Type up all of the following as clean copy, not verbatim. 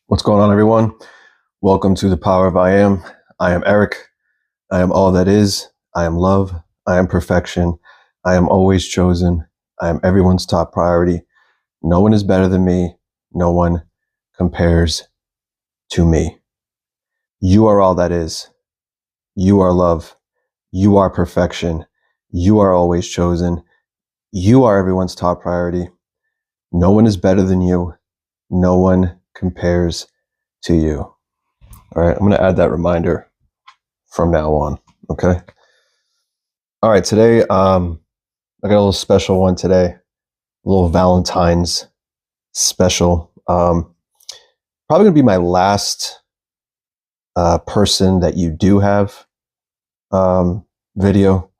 What's going on, everyone? Welcome to the Power of I Am. I am Eric. I am all that is. I am love. I am perfection. I am always chosen. I am everyone's top priority. No one is better than me. No one compares to me. You are all that is. You are love. You are perfection. You are always chosen. You are everyone's top priority. No one is better than you. No one compares to you. All right, I'm going to add that reminder from now on. Okay. All right. Today, I got a little special one today, a little Valentine's special. Probably going to be my last person that you do have video.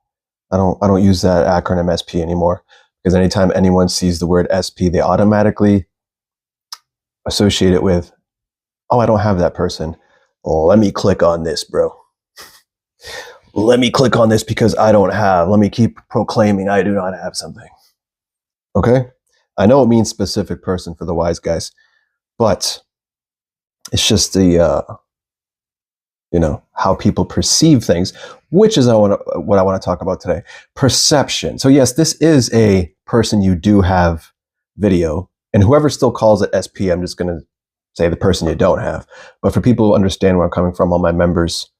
I don't use that acronym SP anymore, because anytime anyone sees the word SP, they automatically associate it with, oh, I don't have that person. Oh, let me click on this, bro. Let me click on this because I don't have. Let me keep proclaiming I do not have something. Okay? I know it means specific person for the wise guys, but it's just the, how people perceive things, which is what I want to talk about today. Perception. So yes, this is a person you do have video, and whoever still calls it SP, I'm just going to say the person you don't have. But for people who understand where I'm coming from, all my members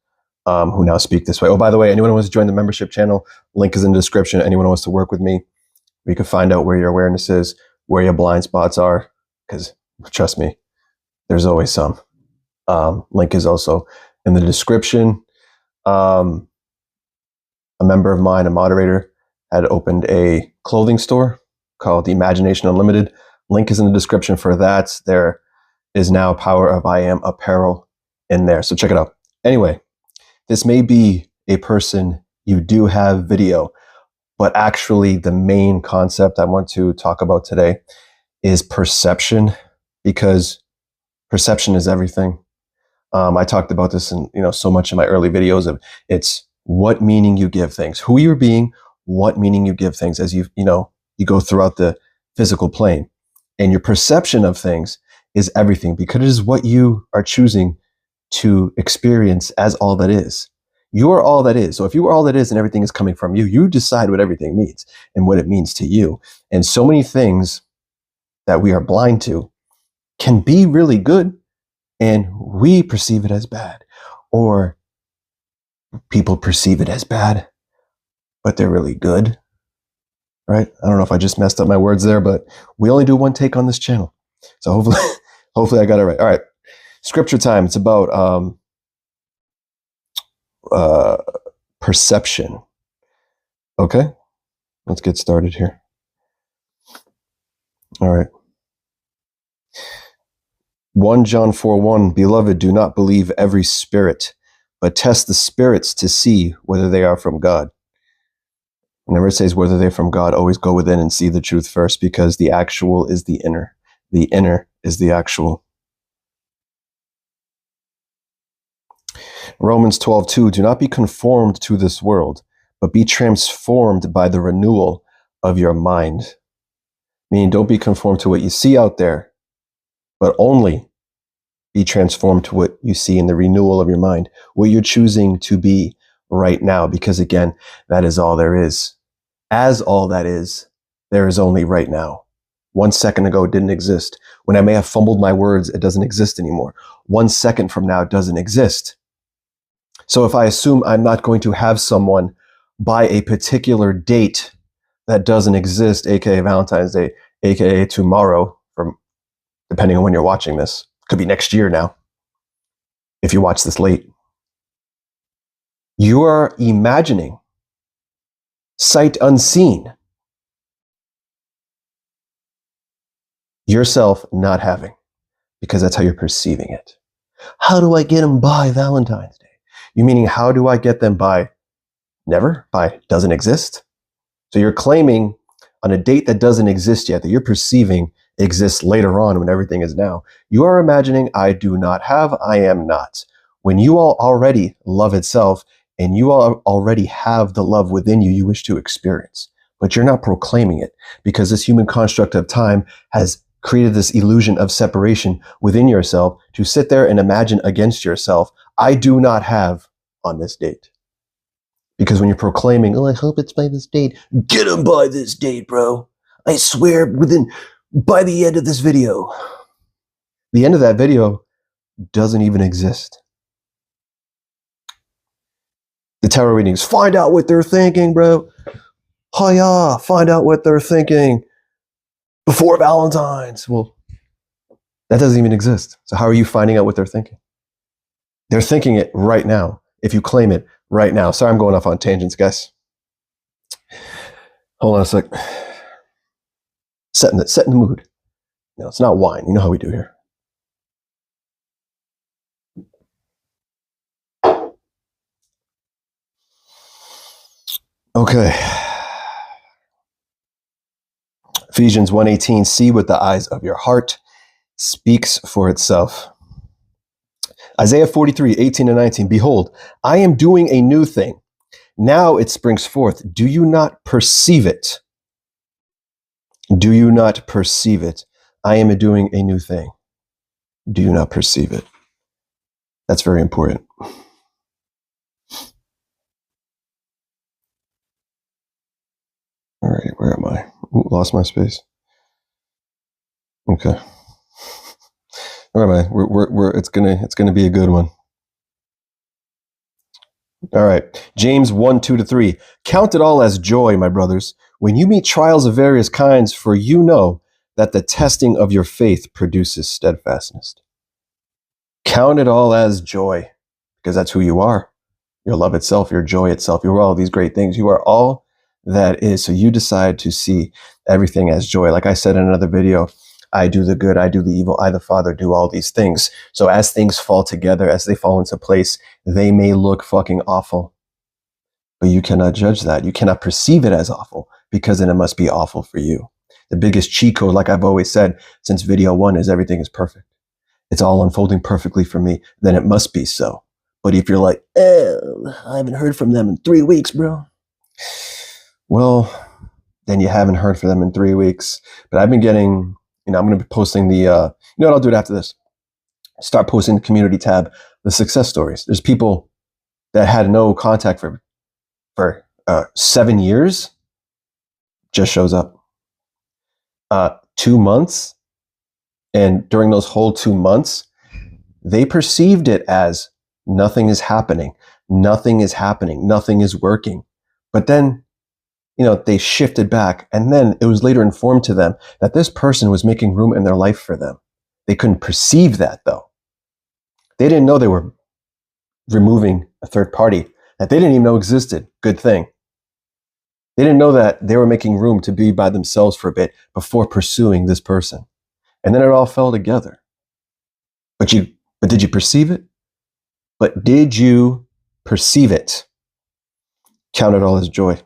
who now speak this way. Oh, by the way, anyone who wants to join the membership channel, link is in the description. Anyone who wants to work with me, you can find out where your awareness is, where your blind spots are, because trust me, there's always some. Link is also in the description. A member of mine, a moderator, had opened a clothing store called the Imagination Unlimited. Link is in the description for that. There is now Power of I Am Apparel in there. So check it out. Anyway, this may be a person you do have video, but actually the main concept I want to talk about today is perception, because perception is everything. I talked about this in so much in my early videos of it's what meaning you give things, who you're being, what meaning you give things as you go throughout the physical plane, and your perception of things is everything, because it is what you are choosing to experience as all that is. You are all that is. So if you are all that is and everything is coming from you, you decide what everything means and what it means to you. And so many things that we are blind to can be really good, and we perceive it as bad, or people perceive it as bad, but they're really good, right? I don't know if I just messed up my words there, but we only do one take on this channel. So hopefully I got it right. All right. Scripture time. It's about perception. Okay, let's get started here. All right. 1 John 4:1, Beloved, do not believe every spirit, but test the spirits to see whether they are from God. Whenever it says whether they're from God, always go within and see the truth first, because the actual is the inner. The inner is the actual. Romans 12:2, do not be conformed to this world, but be transformed by the renewal of your mind. Meaning, don't be conformed to what you see out there, but only be transformed to what you see in the renewal of your mind, what you're choosing to be right now, because again, that is all there is. As all that is, there is only right now. 1 second ago, it didn't exist. When I may have fumbled my words, it doesn't exist anymore. 1 second from now, it doesn't exist. So if I assume I'm not going to have someone by a particular date that doesn't exist, aka Valentine's Day, aka tomorrow, depending on when you're watching this, could be next year now, if you watch this late, you are imagining, sight unseen, yourself not having, because that's how you're perceiving it. How do I get them by Valentine's Day? You meaning, how do I get them by never, by doesn't exist? So you're claiming on a date that doesn't exist yet, that you're perceiving exists later on when everything is now. You are imagining I do not have, I am not. When you all already love itself, and you all already have the love within you wish to experience, but you're not proclaiming it, because this human construct of time has created this illusion of separation within yourself to sit there and imagine against yourself, I do not have on this date. Because when you're proclaiming, oh, I hope it's by this date, get them by this date, bro. I swear by the end of this video. The end of that video doesn't even exist. The tarot readings, find out what they're thinking, bro. Hiya, find out what they're thinking before Valentine's. Well, that doesn't even exist. So how are you finding out what they're thinking? They're thinking it right now. If you claim it right now. Sorry, I'm going off on tangents, guys. Hold on a sec. Setting the mood. No, it's not wine. You know how we do here. Okay. Ephesians 1:18, see with the eyes of your heart, speaks for itself. Isaiah 43:18 and 19, behold, I am doing a new thing. Now it springs forth. Do you not perceive it? Do you not perceive it? I am doing a new thing. Do you not perceive it? That's very important. All right, where am I? Ooh, lost my space. Okay. Where am I? It's gonna be a good one. All right. James 1:2-3. Count it all as joy, my brothers, when you meet trials of various kinds, for you know that the testing of your faith produces steadfastness. Count it all as joy, because that's who you are. Your love itself, your joy itself. You are all these great things. You are all that is. So you decide to see everything as joy. Like I said in another video, I do the good, I do the evil, I the Father do all these things. So as things fall together, as they fall into place, they may look fucking awful. But you cannot judge that. You cannot perceive it as awful, because then it must be awful for you. The biggest cheat code, like I've always said since video 1, is everything is perfect. It's all unfolding perfectly for me. Then it must be so. But if you're like, I haven't heard from them in 3 weeks, bro. Well, then you haven't heard from them in 3 weeks. But I've been getting, I'm going to be posting the, what I'll do it after this. Start posting the community tab, the success stories. There's people that had no contact for 7 years, just shows up. 2 months. And during those whole 2 months, they perceived it as nothing is happening. Nothing is happening. Nothing is working. But then, they shifted back. And then it was later informed to them that this person was making room in their life for them. They couldn't perceive that, though. They didn't know they were removing a third party that they didn't even know existed. Good thing. They didn't know that they were making room to be by themselves for a bit before pursuing this person. And then it all fell together. But did you perceive it? But did you perceive it? Count it all as joy.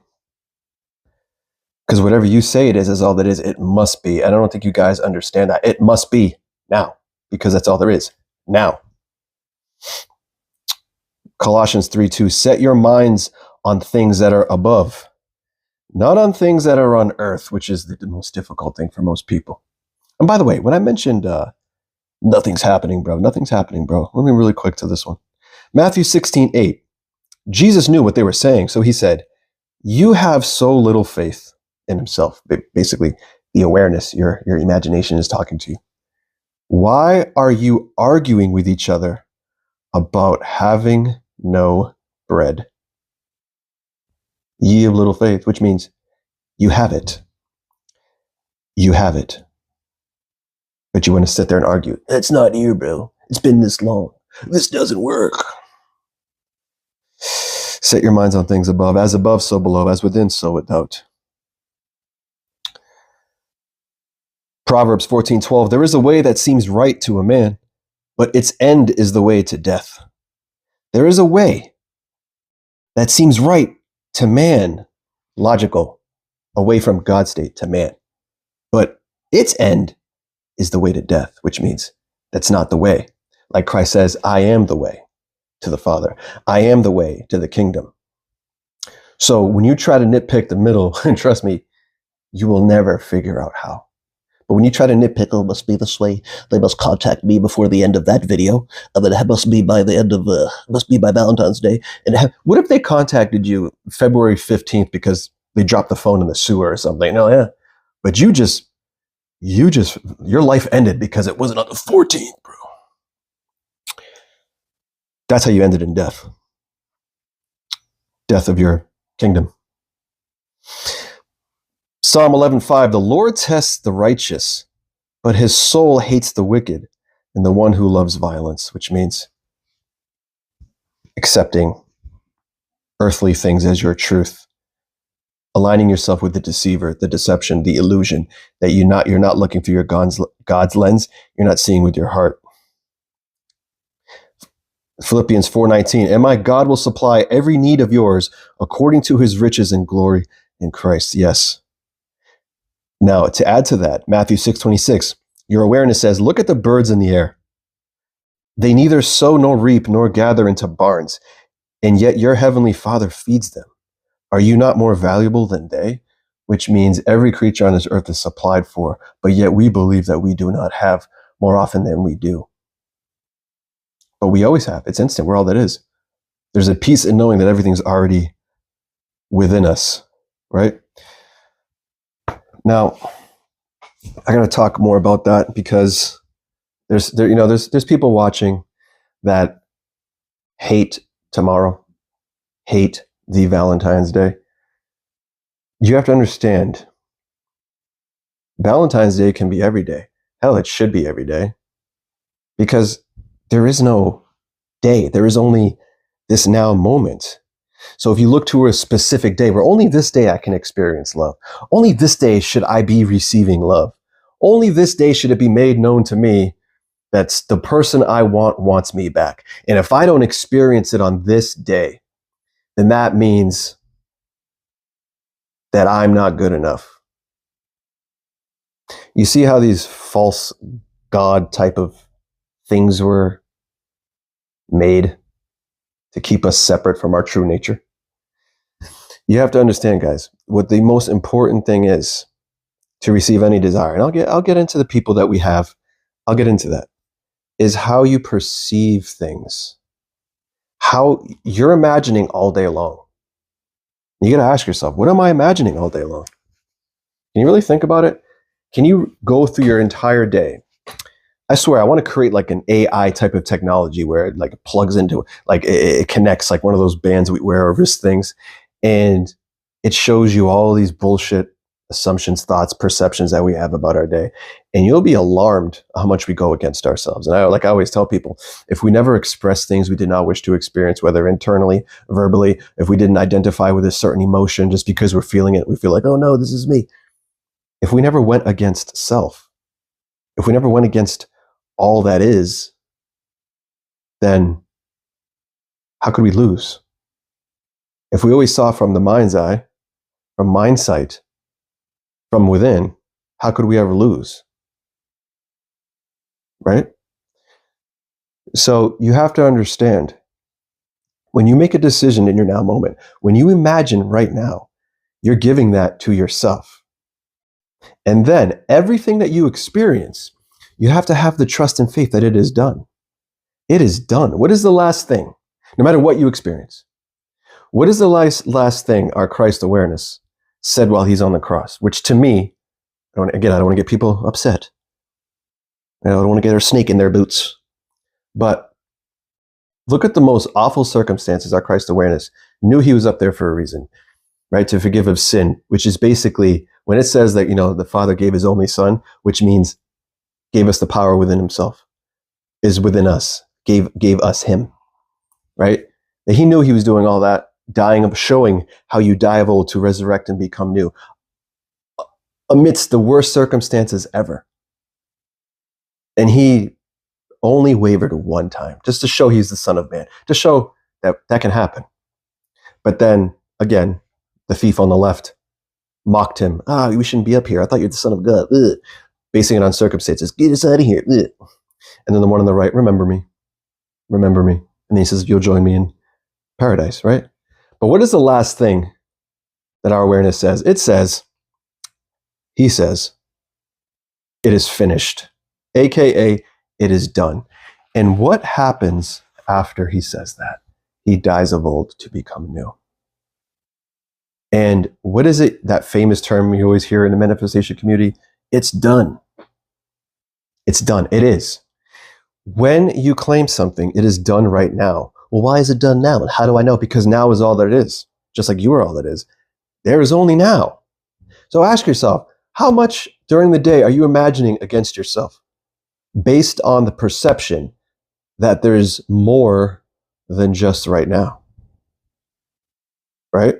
Because whatever you say it is all that is. It must be. And I don't think you guys understand that. It must be now, because that's all there is. Now. Colossians 3:2, set your minds on things that are above, not on things that are on earth, which is the most difficult thing for most people. And by the way, when I mentioned nothing's happening, bro, nothing's happening, bro. Let me really quick to this one. Matthew 16:8. Jesus knew what they were saying, so he said, you have so little faith in himself. Basically, the awareness, your imagination is talking to you. Why are you arguing with each other about having no bread? Ye of little faith, which means you have it. You have it. But you want to sit there and argue. It's not you, bro. It's been this long. This doesn't work. Set your minds on things above. As above, so below. As within, so without. Proverbs 14:12. There is a way that seems right to a man, but its end is the way to death. There is a way that seems right to man, logical, away from God's state to man. But its end is the way to death, which means that's not the way. Like Christ says, I am the way to the Father. I am the way to the kingdom. So when you try to nitpick the middle, and trust me, you will never figure out how. But when you try to nitpick, oh, it must be this way, they must contact me before the end of that video, and then it must be by the end of, must be by Valentine's Day. And what if they contacted you February 15th because they dropped the phone in the sewer or something? No, yeah. But your life ended because it wasn't on the 14th, bro. That's how you ended in death. Death of your kingdom. Psalm 11:5, the Lord tests the righteous, but his soul hates the wicked and the one who loves violence, which means accepting earthly things as your truth, aligning yourself with the deceiver, the deception, the illusion that you're not looking through your God's lens, you're not seeing with your heart. Philippians 4:19, and my God will supply every need of yours according to his riches and glory in Christ. Yes. Now, to add to that, Matthew 6:26, your awareness says, look at the birds in the air. They neither sow nor reap nor gather into barns, and yet your heavenly Father feeds them. Are you not more valuable than they? Which means every creature on this earth is supplied for, but yet we believe that we do not have more often than we do. But we always have. It's instant. We're all that is. There's a peace in knowing that everything's already within us, right? Now, I'm going to talk more about that because there's people watching that hate tomorrow, hate the Valentine's Day. You have to understand, Valentine's Day can be every day. Hell, it should be every day. Because there is no day. There is only this now moment. So if you look to a specific day where only this day I can experience love, only this day should I be receiving love, only this day should it be made known to me that the person I want wants me back. And if I don't experience it on this day, then that means that I'm not good enough. You see how these false God type of things were made to keep us separate from our true nature? You have to understand, guys, what the most important thing is to receive any desire, and I'll get into the people that we have, I'll get into that, is how you perceive things. How you're imagining all day long. You got to ask yourself, what am I imagining all day long? Can you really think about it? Can you go through your entire day? I swear, I want to create like an AI type of technology where it like plugs into, like it connects like one of those bands we wear or wrist things, and it shows you all these bullshit assumptions, thoughts, perceptions that we have about our day, and you'll be alarmed how much we go against ourselves. And I always tell people, if we never express things we did not wish to experience, whether internally, verbally, if we didn't identify with a certain emotion just because we're feeling it, we feel like, oh no, this is me. If we never went against self, if we never went against all that is, then how could we lose? If we always saw from the mind's eye, from mind sight, from within, how could we ever lose? Right? So you have to understand, when you make a decision in your now moment, when you imagine right now, you're giving that to yourself. And then everything that you experience, you have to have the trust and faith that it is done. It is done. What is the last thing? No matter what you experience, what is the last thing our Christ awareness said while he's on the cross? Which to me, I don't want to get people upset. I don't want to get our snake in their boots. But look at the most awful circumstances our Christ awareness knew he was up there for a reason, right? To forgive of sin, which is basically when it says that, the Father gave his only Son, which means gave us the power within himself, is within us, gave us him, right? That he knew he was doing all that, dying of, showing how you die of old to resurrect and become new amidst the worst circumstances ever. And he only wavered one time, just to show he's the Son of Man, to show that can happen. But then, again, the thief on the left mocked him. We shouldn't be up here. I thought you're the Son of God. Ugh. Basing it on circumstances. Get us out of here. Ugh. And then the one on the right, remember me. Remember me. And then he says, you'll join me in paradise, right? But what is the last thing that our awareness says? It says, he says, it is finished, aka it is done. And what happens after he says that? He dies of old to become new. And what is it, that famous term you always hear in the manifestation community? It's done. It's done. It is. When you claim something, it is done right now. Well, why is it done now? And how do I know? Because now is all that it is. Just like you are all that is. There is only now. So ask yourself, how much during the day are you imagining against yourself based on the perception that there's more than just right now? Right?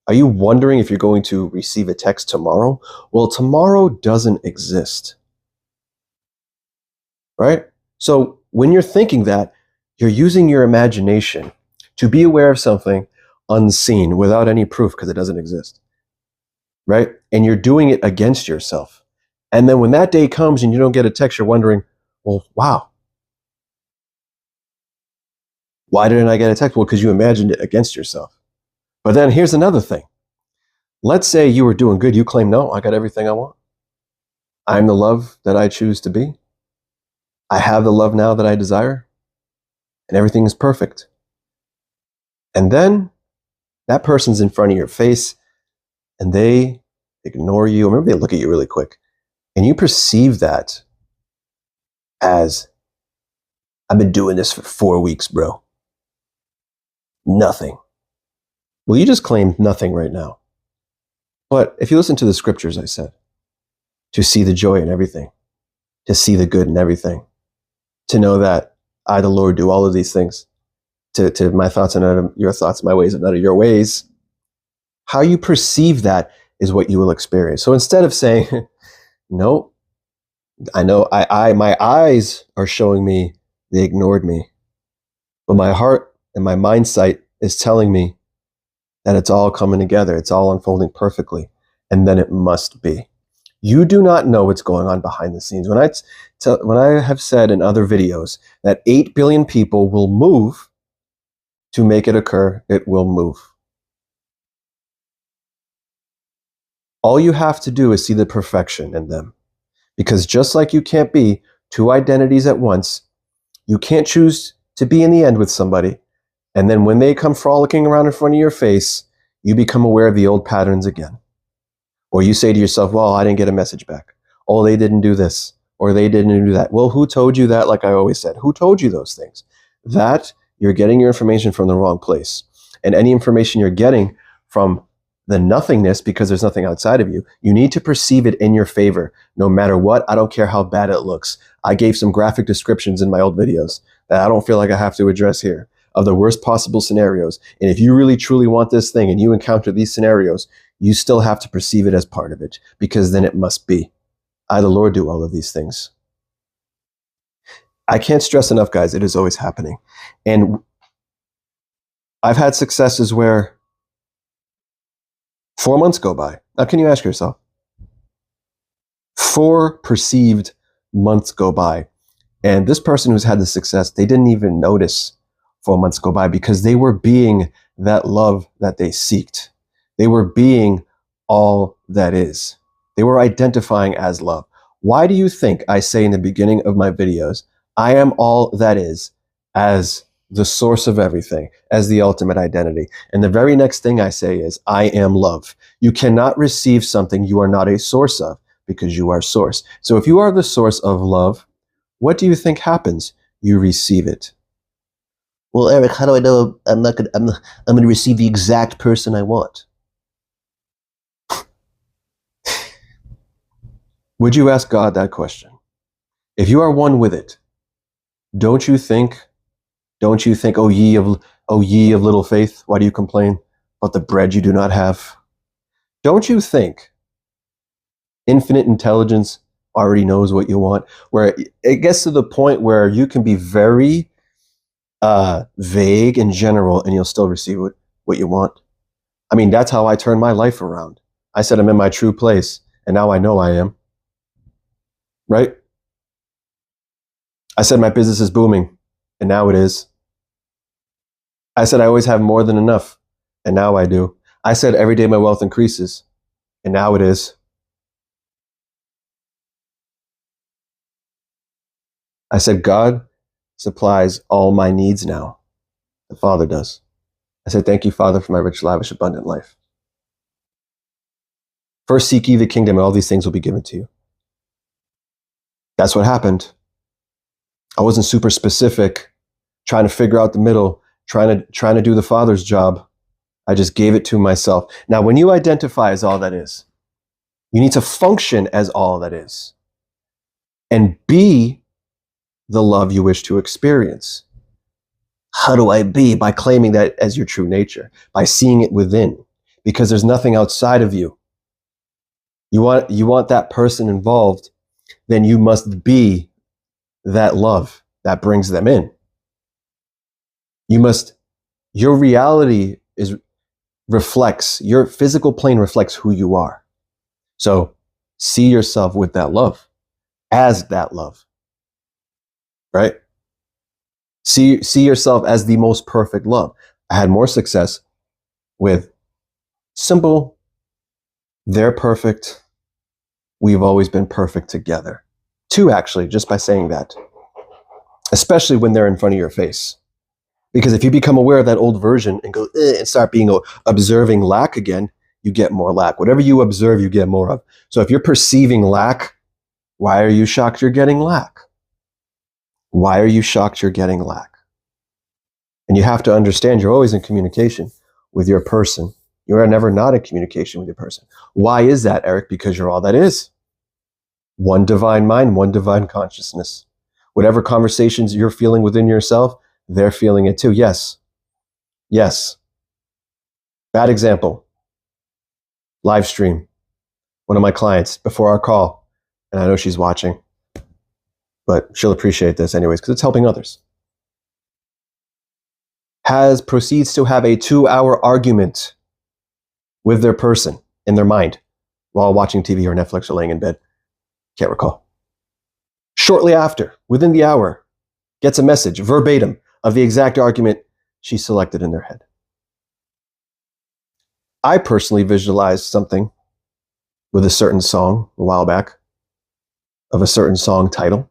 Are you wondering if you're going to receive a text tomorrow? Well, tomorrow doesn't exist. Right? So when you're thinking that, you're using your imagination to be aware of something unseen without any proof because it doesn't exist. Right? And you're doing it against yourself. And then when that day comes and you don't get a text, you're wondering, well, wow, why didn't I get a text? Well, because you imagined it against yourself. But then here's another thing. Let's say you were doing good. You claim, no, I got everything I want. I'm the love that I choose to be. I have the love now that I desire. And everything is perfect. And then that person's in front of your face and they ignore you. Or maybe they look at you really quick. And you perceive that as, I've been doing this for 4 weeks, bro. Nothing. Well, you just claimed nothing right now. But if you listen to the scriptures, I said, to see the joy in everything, to see the good in everything, to know that I, the Lord, do all of these things, to my thoughts are not your thoughts, my ways are not your ways. How you perceive that is what you will experience. So instead of saying, no, I know my eyes are showing me they ignored me, but my heart and my mind sight is telling me that it's all coming together. It's all unfolding perfectly. And then it must be. You do not know what's going on behind the scenes. When I have said in other videos that 8 billion people will move to make it occur, it will move. All you have to do is see the perfection in them. Because just like you can't be two identities at once, you can't choose to be in the end with somebody. And then when they come frolicking around in front of your face, you become aware of the old patterns again. Or you say to yourself, well, I didn't get a message back. Oh, they didn't do this. Or they didn't do that. Well, who told you that? Like I always said, who told you those things? That you're getting your information from the wrong place. And any information you're getting from the nothingness, because there's nothing outside of you, you need to perceive it in your favor, no matter what. I don't care how bad it looks. I gave some graphic descriptions in my old videos that I don't feel like I have to address here of the worst possible scenarios. And if you really truly want this thing and you encounter these scenarios, you still have to perceive it as part of it, because then it must be. I, the Lord, do all of these things. I can't stress enough, guys, it is always happening. And I've had successes where 4 months go by. Now, can you ask yourself? 4 perceived months go by. And this person who's had the success, they didn't even notice 4 months go by because they were being that love that they seeked. They were being all that is. They were identifying as love. Why do you think I say in the beginning of my videos, I am all that is, as the source of everything, as the ultimate identity? And the very next thing I say is, I am love. You cannot receive something you are not a source of, because you are source. So if you are the source of love, what do you think happens? You receive it. Well, Eric, how do I know I'm going to receive the exact person I want? Would you ask God that question? If you are one with it, don't you think, oh ye of little faith, why do you complain about the bread you do not have? Don't you think infinite intelligence already knows what you want? Where it gets to the point where you can be very vague and general and you'll still receive what you want. I mean, that's how I turned my life around. I said I'm in my true place, and now I know I am. Right? I said my business is booming, and now it is. I said I always have more than enough, and now I do. I said every day my wealth increases, and now it is. I said, God supplies all my needs now. The Father does. I said, thank you, Father, for my rich, lavish, abundant life. First seek ye the kingdom, and all these things will be given to you. That's what happened. I wasn't super specific, trying to figure out the middle, trying to do the Father's job. I just gave it to myself. Now, when you identify as all that is, you need to function as all that is and be the love you wish to experience. How do I be? By claiming that as your true nature, by seeing it within, because there's nothing outside of you. You want that person involved, then you must be that love that brings them in. Your reality reflects, your physical plane reflects who you are. So see yourself with that love, as that love, right? See yourself as the most perfect love. I had more success with simple, they're perfect, we've always been perfect together. 2, actually, just by saying that, especially when they're in front of your face. Because if you become aware of that old version and go and start being observing lack again, you get more lack. Whatever you observe, you get more of. So if you're perceiving lack, why are you shocked you're getting lack? Why are you shocked you're getting lack? And you have to understand you're always in communication with your person. You are never not in communication with your person. Why is that, Eric? Because you're all that is. One divine mind, one divine consciousness. Whatever conversations you're feeling within yourself, they're feeling it too. Yes. Yes. Bad example. Live stream. One of my clients before our call, and I know she's watching, but she'll appreciate this anyways because it's helping others. Proceeds to have a 2-hour argument with their person in their mind while watching TV or Netflix or laying in bed. Can't recall. Shortly after, within the hour, gets a message verbatim of the exact argument she selected in their head. I personally visualized something with a certain song a while back, of a certain song title,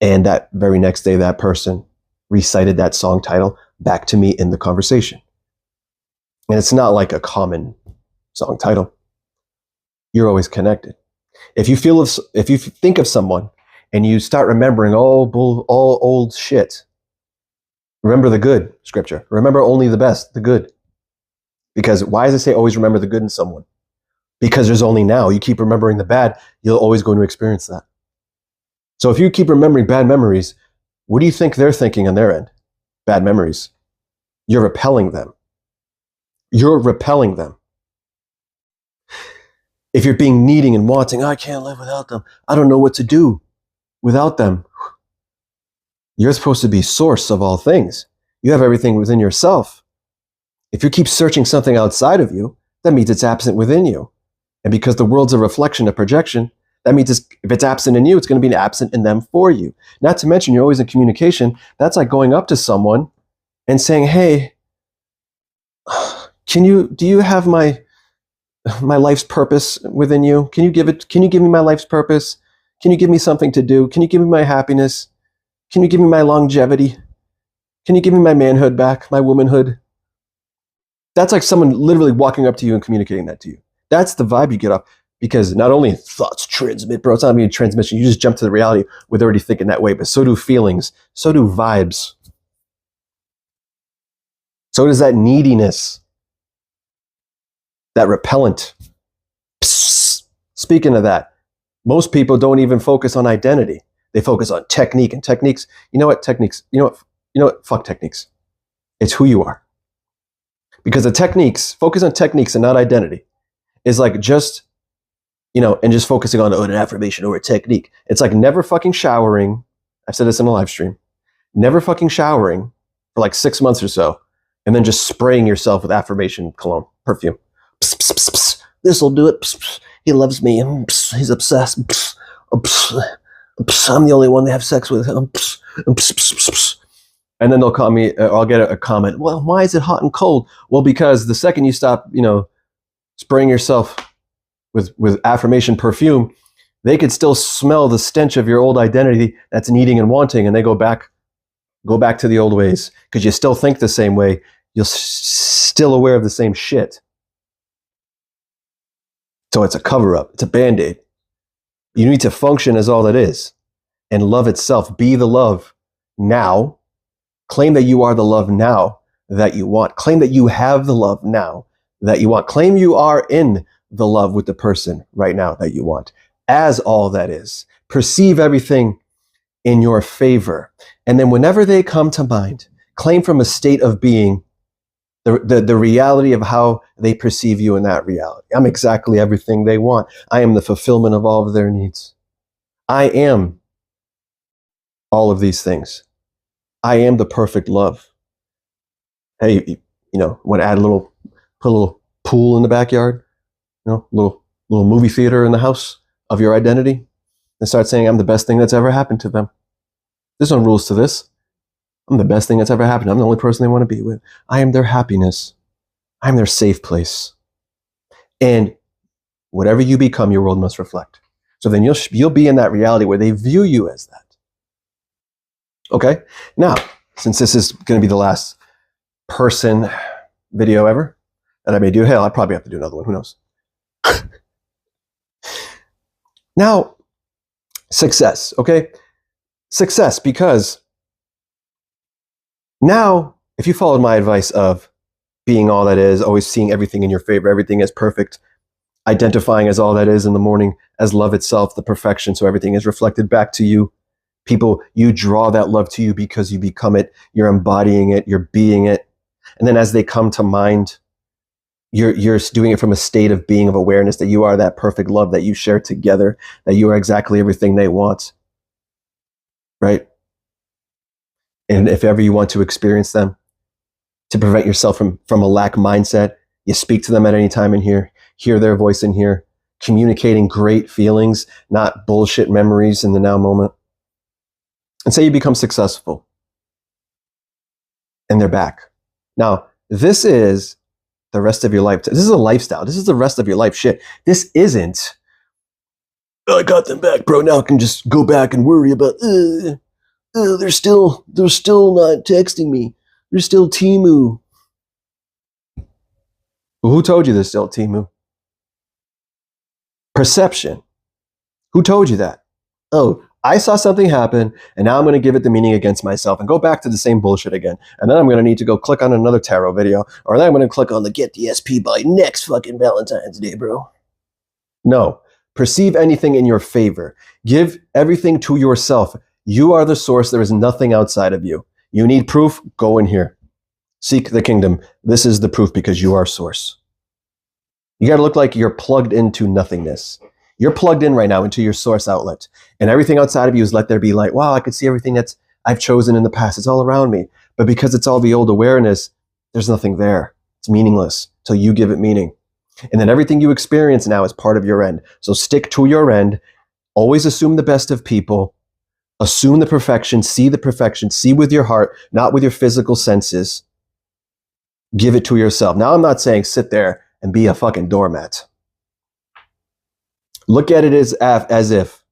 and that very next day that person recited that song title back to me in the conversation. And it's not like a common song title. You're always connected. If you think of someone and you start remembering all old shit, remember the good, scripture. Remember only the best, the good. Because why does it say always remember the good in someone? Because there's only now. You keep remembering the bad, you're always going to experience that. So if you keep remembering bad memories, what do you think they're thinking on their end? Bad memories. You're repelling them. You're repelling them. If you're being needing and wanting, I can't live without them. I don't know what to do without them. You're supposed to be source of all things. You have everything within yourself. If you keep searching something outside of you, that means it's absent within you. And because the world's a reflection, a projection, that means if it's absent in you, it's going to be absent in them for you. Not to mention, you're always in communication. That's like going up to someone and saying, hey, do you have my life's purpose within you? Can you give me my life's purpose? Can you give me something to do? Can you give me my happiness? Can you give me my longevity? Can you give me my manhood back, my womanhood? That's like someone literally walking up to you and communicating that to you. That's the vibe you get off, because not only thoughts transmit, bro, it's not even transmission. You just jump to the reality with already thinking that way, but so do feelings, so do vibes. So does that neediness, that repellent. Psst. Speaking of that, most people don't even focus on identity. They focus on technique and techniques. You know what? Techniques. You know what? Fuck techniques. It's who you are. Because the techniques, focus on techniques and not identity, is like just, and just focusing on an affirmation or a technique. It's like never fucking showering. I've said this in a live stream. Never fucking showering for like 6 months or so, and then just spraying yourself with affirmation cologne, perfume. Psst, psst, psst, psst. This'll do it. Psst, psst. He loves me. Psst, he's obsessed. Psst, psst, psst. I'm the only one they have sex with. Psst, psst, psst, psst, psst. And then they'll call me, I'll get a comment. Well, why is it hot and cold? Well, because the second you stop, spraying yourself with affirmation perfume, They could still smell the stench of your old identity that's needing and wanting, and they go back to the old ways because you still think the same way. You're still aware of the same shit. So it's a cover-up. It's a Band-Aid. You need to function as all that is and love itself. Be the love now. Claim that you are the love now that you want. Claim that you have the love now that you want. Claim you are in the love with the person right now that you want as all that is. Perceive everything in your favor. And then whenever they come to mind, claim from a state of being the reality of how they perceive you in that reality. I'm exactly everything they want. I am the fulfillment of all of their needs. I am all of these things. I am the perfect love. Hey, want to put a little pool in the backyard, little movie theater in the house of your identity, and start saying, I'm the best thing that's ever happened to them. There's no rules to this. I'm the best thing that's ever happened. I'm the only person they want to be with. I am their happiness. I'm their safe place. And whatever you become, your world must reflect. So then you'll be in that reality where they view you as that. Okay? Now, since this is going to be the last person video ever that I may do, hell, I probably have to do another one. Who knows? Now, success. Okay? Success, because now, if you followed my advice of being all that is, always seeing everything in your favor, everything as perfect, identifying as all that is in the morning, as love itself, the perfection, so everything is reflected back to you. People, you draw that love to you because you become it, you're embodying it, you're being it. And then as they come to mind, you're doing it from a state of being, of awareness that you are that perfect love that you share together, that you are exactly everything they want. Right? And if ever you want to experience them, to prevent yourself from a lack mindset, you speak to them at any time in here, hear their voice in here, communicating great feelings, not bullshit memories in the now moment. And say you become successful. And they're back. Now, this is the rest of your life. This is a lifestyle. This is the rest of your life shit. This isn't, I got them back, bro. Now I can just go back and worry about, they're still not texting me. They're still Temu. Well, who told you they're still Temu? Perception. Who told you that? Oh, I saw something happen, and now I'm going to give it the meaning against myself and go back to the same bullshit again. And then I'm going to need to go click on another tarot video, or then I'm going to click on the Get the SP by next fucking Valentine's Day, bro. No. Perceive anything in your favor. Give everything to yourself. You are the source. There is nothing outside of you. You need proof? Go in here. Seek the kingdom. This is the proof because you are source. You got to look like you're plugged into nothingness. You're plugged in right now into your source outlet. And everything outside of you is let there be light. Wow, I could see everything that's I've chosen in the past. It's all around me. But because it's all the old awareness, there's nothing there. It's meaningless till you give it meaning. And then everything you experience now is part of your end. So stick to your end. Always assume the best of people. Assume the perfection. See the perfection. See with your heart, not with your physical senses. Give it to yourself. Now, I'm not saying sit there and be a fucking doormat. Look at it as if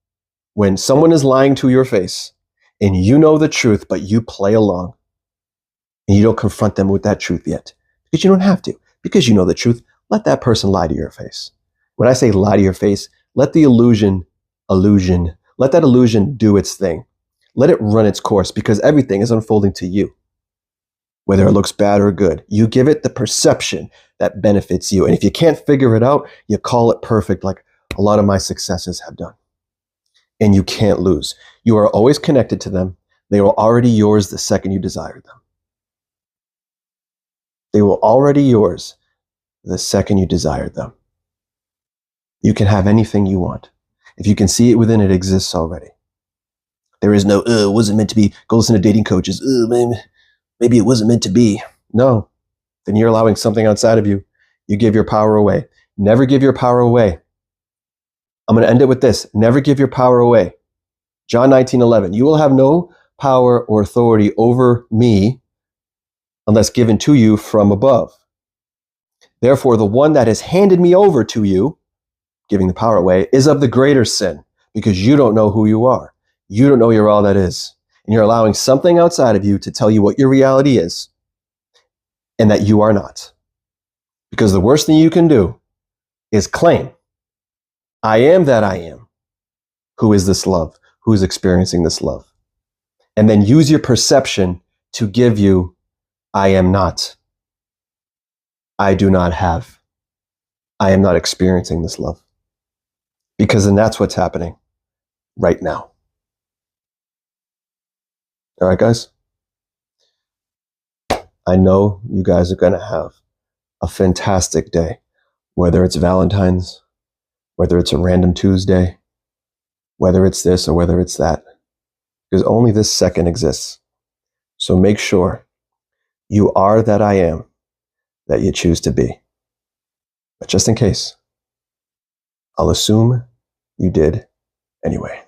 when someone is lying to your face and you know the truth, but you play along and you don't confront them with that truth yet because you don't have to, because you know the truth. Let that person lie to your face. When I say lie to your face, let the illusion, let that illusion do its thing. Let it run its course because everything is unfolding to you. Whether it looks bad or good, you give it the perception that benefits you. And if you can't figure it out, you call it perfect like a lot of my successes have done. And you can't lose. You are always connected to them. They were already yours the second you desired them. They were already yours the second you desired them. You can have anything you want. If you can see it within, it exists already. There is no, it wasn't meant to be. Go listen to dating coaches. Maybe it wasn't meant to be. No. Then you're allowing something outside of you. You give your power away. Never give your power away. I'm going to end it with this. Never give your power away. John 19:11. You will have no power or authority over me unless given to you from above. Therefore, the one that has handed me over to you, giving the power away, is of the greater sin. because you don't know who you are. You don't know you're all that is. And you're allowing something outside of you to tell you what your reality is and that you are not. Because the worst thing you can do is claim, I am that I am. Who is this love? Who is experiencing this love? And then use your perception to give you, I am not. I do not have. I am not experiencing this love. Because then that's what's happening right now. All right, guys? I know you guys are going to have a fantastic day, whether it's Valentine's, whether it's a random Tuesday, whether it's this or whether it's that, because only this second exists. So make sure you are that I am that you choose to be. But just in case, I'll assume you did anyway.